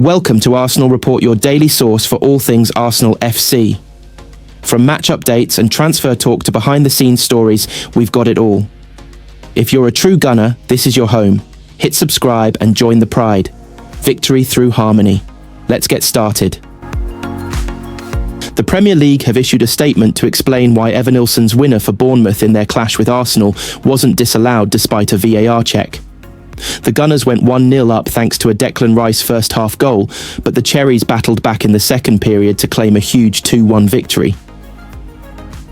Welcome to Arsenal Report, your daily source for all things Arsenal FC. From match updates and transfer talk to behind-the-scenes stories, we've got it all. If you're a true gunner, this is your home. Hit subscribe and join the pride. Victory through harmony. Let's get started. The Premier League have issued a statement to explain why Evanilson's winner for Bournemouth in their clash with Arsenal wasn't disallowed despite a VAR check. The Gunners went 1-0 up thanks to a Declan Rice first-half goal, but the Cherries battled back in the second period to claim a huge 2-1 victory.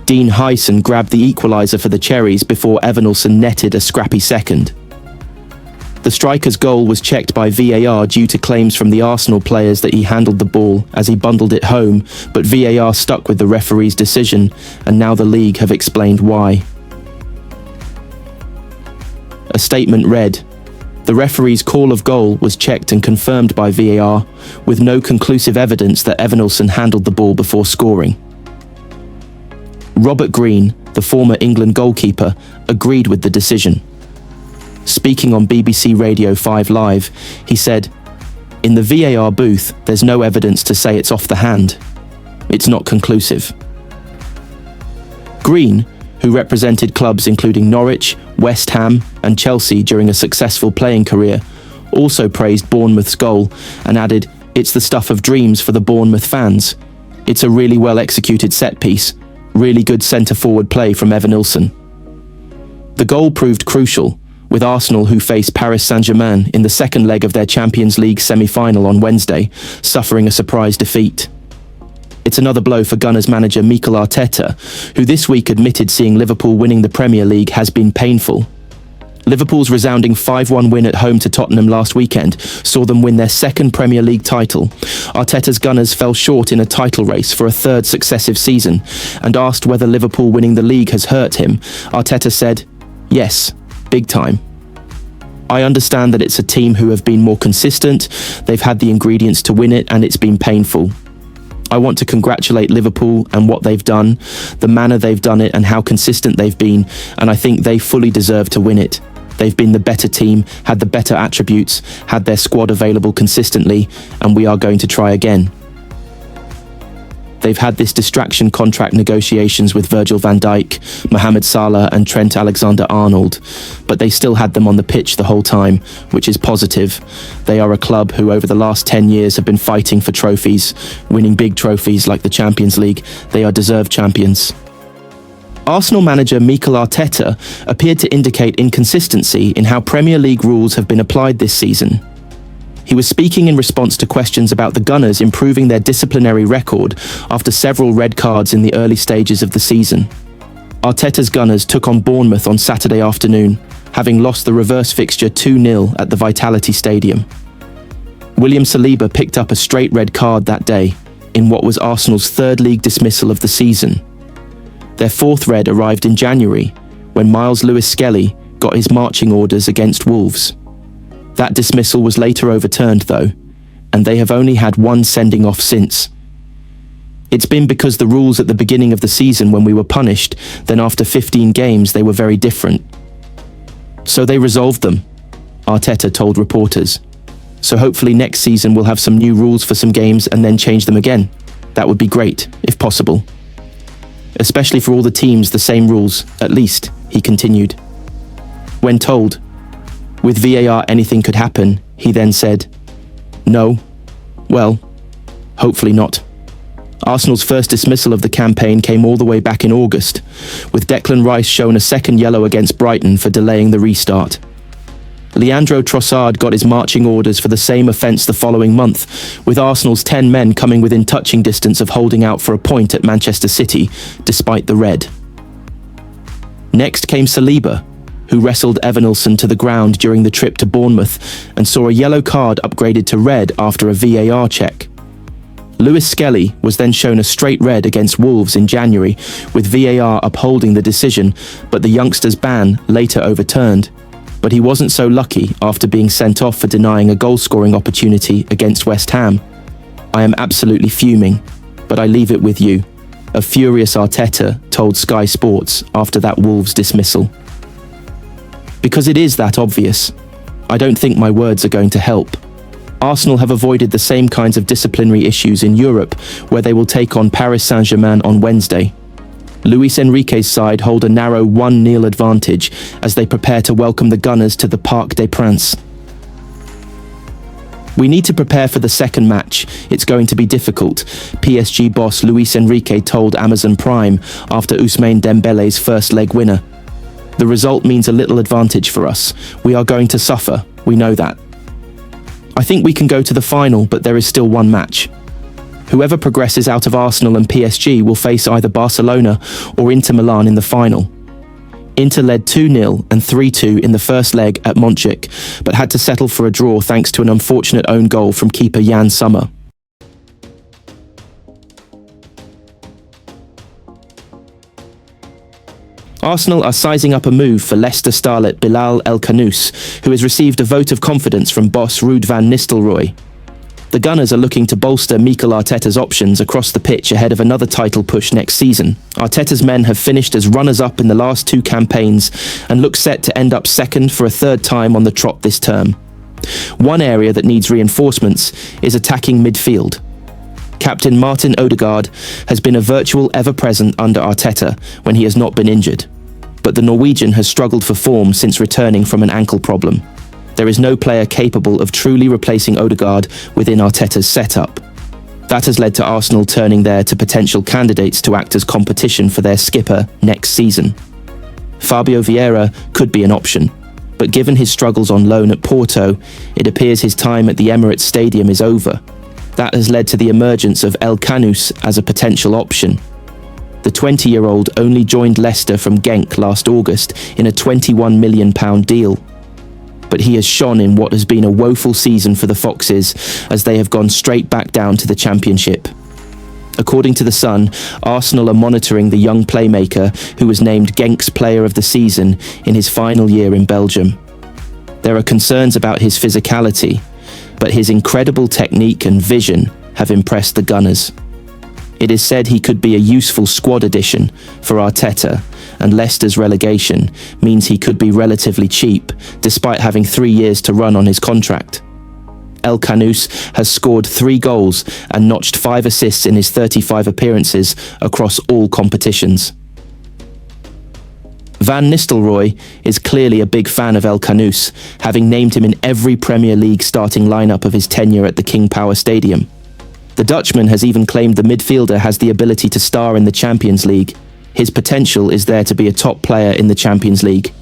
Dean Hyson grabbed the equaliser for the Cherries before Evanilson netted a scrappy second. The striker's goal was checked by VAR due to claims from the Arsenal players that he handled the ball as he bundled it home, but VAR stuck with the referee's decision, and now the league have explained why. A statement read, "The referee's call of goal was checked and confirmed by VAR, with no conclusive evidence that Evanilson handled the ball before scoring." Robert Green, the former England goalkeeper, agreed with the decision. Speaking on BBC Radio 5 Live, he said, "In the VAR booth, there's no evidence to say it's off the hand. It's not conclusive." Green, who represented clubs including Norwich, West Ham and Chelsea during a successful playing career, also praised Bournemouth's goal and added, "It's the stuff of dreams for the Bournemouth fans. It's a really well-executed set-piece, really good centre-forward play from Evanilson." The goal proved crucial, with Arsenal, who face Paris Saint-Germain in the second leg of their Champions League semi-final on Wednesday, suffering a surprise defeat. It's another blow for Gunners manager Mikel Arteta, who this week admitted seeing Liverpool winning the Premier League has been painful. Liverpool's resounding 5-1 win at home to Tottenham last weekend saw them win their second Premier League title. Arteta's Gunners fell short in a title race for a third successive season, and asked whether Liverpool winning the league has hurt him, Arteta said, "Yes, big time. I understand that it's a team who have been more consistent, they've had the ingredients to win it, and it's been painful. I want to congratulate Liverpool and what they've done, the manner they've done it and how consistent they've been, and I think they fully deserve to win it. They've been the better team, had the better attributes, had their squad available consistently, and we are going to try again." They've had this distraction contract negotiations with Virgil van Dijk, Mohamed Salah and Trent Alexander-Arnold, but they still had them on the pitch the whole time, which is positive. They are a club who over the last 10 years have been fighting for trophies, winning big trophies like the Champions League. They are deserved champions. Arsenal manager Mikel Arteta appeared to indicate inconsistency in how Premier League rules have been applied this season. He was speaking in response to questions about the Gunners improving their disciplinary record after several red cards in the early stages of the season. Arteta's Gunners took on Bournemouth on Saturday afternoon, having lost the reverse fixture 2-0 at the Vitality Stadium. William Saliba picked up a straight red card that day, in what was Arsenal's third league dismissal of the season. Their fourth red arrived in January, when Miles Lewis-Skelly got his marching orders against Wolves. That dismissal was later overturned though, and they have only had one sending off since. It's been because the rules at the beginning of the season when we were punished, then after 15 games they were very different. So they resolved them, Arteta told reporters. So hopefully next season we'll have some new rules for some games and then change them again. That would be great, if possible. Especially for all the teams, the same rules, at least, he continued. When told, "With VAR anything could happen," he then said, "No. Well, hopefully not." Arsenal's first dismissal of the campaign came all the way back in August, with Declan Rice shown a second yellow against Brighton for delaying the restart. Leandro Trossard got his marching orders for the same offence the following month, with Arsenal's 10 men coming within touching distance of holding out for a point at Manchester City, despite the red. Next came Saliba, who wrestled Evanilson to the ground during the trip to Bournemouth and saw a yellow card upgraded to red after a VAR check. Lewis-Skelly was then shown a straight red against Wolves in January, with VAR upholding the decision, but the youngster's ban later overturned. But he wasn't so lucky after being sent off for denying a goal-scoring opportunity against West Ham. "I am absolutely fuming, but I leave it with you," a furious Arteta told Sky Sports after that Wolves dismissal. "Because it is that obvious. I don't think my words are going to help. Arsenal have avoided the same kinds of disciplinary issues in Europe, where they will take on Paris Saint-Germain on Wednesday. Luis Enrique's side hold a narrow 1-0 advantage as they prepare to welcome the Gunners to the Parc des Princes. We need to prepare for the second match. It's going to be difficult, PSG boss Luis Enrique told Amazon Prime after Ousmane Dembele's first leg winner. The result means a little advantage for us. We are going to suffer, we know that. I think we can go to the final, but there is still one match. Whoever progresses out of Arsenal and PSG will face either Barcelona or Inter Milan in the final. Inter led 2-0 and 3-2 in the first leg at Montjuic, but had to settle for a draw thanks to an unfortunate own goal from keeper Jan Sommer. Arsenal are sizing up a move for Leicester starlet Bilal El-Khanous, who has received a vote of confidence from boss Ruud van Nistelrooy. The Gunners are looking to bolster Mikel Arteta's options across the pitch ahead of another title push next season. Arteta's men have finished as runners-up in the last 2 campaigns and look set to end up second for a third time on the trot this term. One area that needs reinforcements is attacking midfield. Captain Martin Odegaard has been a virtual ever-present under Arteta when he has not been injured, but the Norwegian has struggled for form since returning from an ankle problem. There is no player capable of truly replacing Odegaard within Arteta's setup. That has led to Arsenal turning there to potential candidates to act as competition for their skipper next season. Fabio Vieira could be an option, but given his struggles on loan at Porto, it appears his time at the Emirates Stadium is over. That has led to the emergence of El-Khanous as a potential option. The 20-year-old only joined Leicester from Genk last August in a £21 million deal. But he has shone in what has been a woeful season for the Foxes as they have gone straight back down to the Championship. According to The Sun, Arsenal are monitoring the young playmaker who was named Genk's Player of the Season in his final year in Belgium. There are concerns about his physicality, but his incredible technique and vision have impressed the Gunners. It is said he could be a useful squad addition for Arteta, and Leicester's relegation means he could be relatively cheap, despite having 3 years to run on his contract. El-Khanous has scored 3 goals and notched 5 assists in his 35 appearances across all competitions. Van Nistelrooy is clearly a big fan of El-Khanous, having named him in every Premier League starting lineup of his tenure at the King Power Stadium. The Dutchman has even claimed the midfielder has the ability to star in the Champions League. His potential is there to be a top player in the Champions League.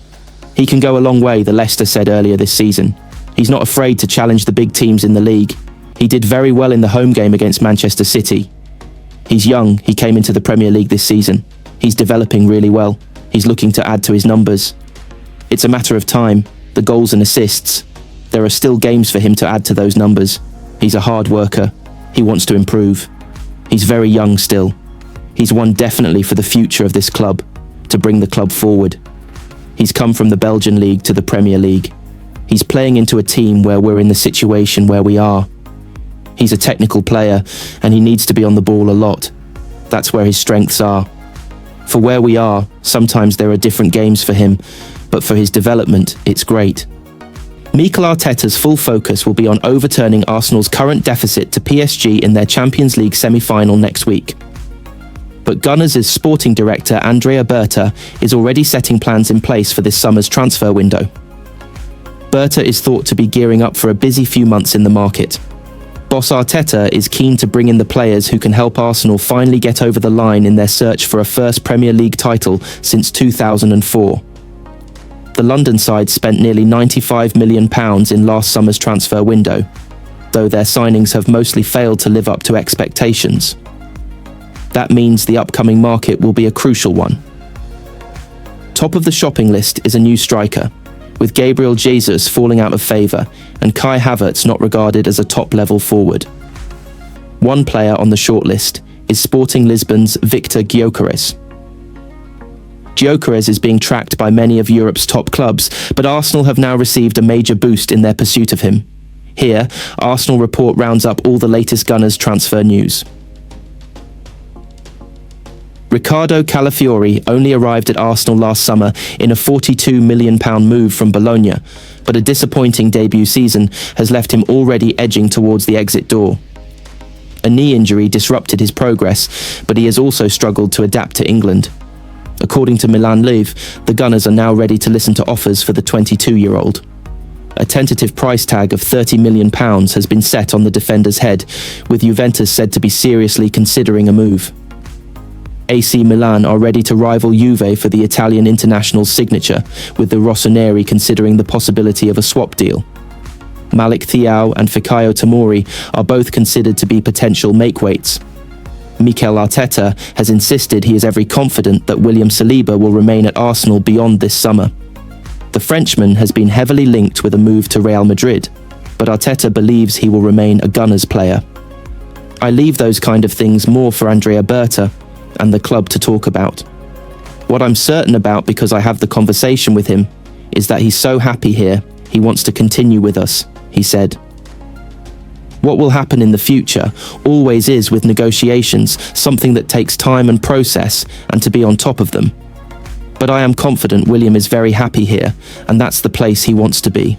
He can go a long way, the Leicester said earlier this season. He's not afraid to challenge the big teams in the league. He did very well in the home game against Manchester City. He's young, he came into the Premier League this season. He's developing really well. He's looking to add to his numbers. It's a matter of time, the goals and assists. There are still games for him to add to those numbers. He's a hard worker. He wants to improve. He's very young still. He's one definitely for the future of this club, to bring the club forward. He's come from the Belgian League to the Premier League. He's playing into a team where we're in the situation where we are. He's a technical player, and he needs to be on the ball a lot. That's where his strengths are. For where we are, sometimes there are different games for him, but for his development, it's great. Mikel Arteta's full focus will be on overturning Arsenal's current deficit to PSG in their Champions League semi-final next week. But Gunners' sporting director Andrea Berta is already setting plans in place for this summer's transfer window. Berta is thought to be gearing up for a busy few months in the market. Boss Arteta is keen to bring in the players who can help Arsenal finally get over the line in their search for a first Premier League title since 2004. The London side spent nearly £95 million in last summer's transfer window, though their signings have mostly failed to live up to expectations. That means the upcoming market will be a crucial one. Top of the shopping list is a new striker, with Gabriel Jesus falling out of favour and Kai Havertz not regarded as a top-level forward. One player on the shortlist is Sporting Lisbon's Victor Gyökeres. Gyökeres is being tracked by many of Europe's top clubs, but Arsenal have now received a major boost in their pursuit of him. Here, Arsenal Report rounds up all the latest Gunners transfer news. Riccardo Calafiori only arrived at Arsenal last summer in a £42 million move from Bologna, but a disappointing debut season has left him already edging towards the exit door. A knee injury disrupted his progress, but he has also struggled to adapt to England. According to Milan Live, the Gunners are now ready to listen to offers for the 22-year-old. A tentative price tag of £30 million has been set on the defender's head, with Juventus said to be seriously considering a move. AC Milan are ready to rival Juve for the Italian international's signature, with the Rossoneri considering the possibility of a swap deal. Malik Thiaw and Fikayo Tomori are both considered to be potential makeweights. Mikel Arteta has insisted he is every confident that William Saliba will remain at Arsenal beyond this summer. The Frenchman has been heavily linked with a move to Real Madrid, but Arteta believes he will remain a Gunners player. I leave those kind of things more for Andrea Berta and the club to talk about. What I'm certain about, because I have the conversation with him, is that he's so happy here, he wants to continue with us, he said. What will happen in the future always is with negotiations, something that takes time and process, and to be on top of them. But I am confident William is very happy here, and that's the place he wants to be.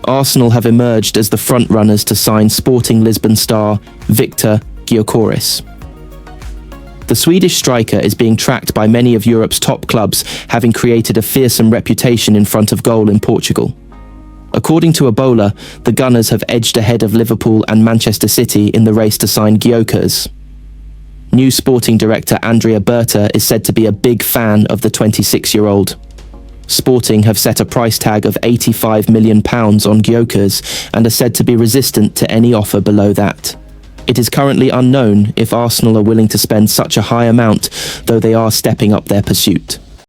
Arsenal have emerged as the front-runners to sign Sporting Lisbon star Victor Gyökeres. The Swedish striker is being tracked by many of Europe's top clubs, having created a fearsome reputation in front of goal in Portugal. According to Ebola, the Gunners have edged ahead of Liverpool and Manchester City in the race to sign Gyökeres. New sporting director Andrea Berta is said to be a big fan of the 26-year-old. Sporting have set a price tag of £85 million on Gyökeres and are said to be resistant to any offer below that. It is currently unknown if Arsenal are willing to spend such a high amount, though they are stepping up their pursuit.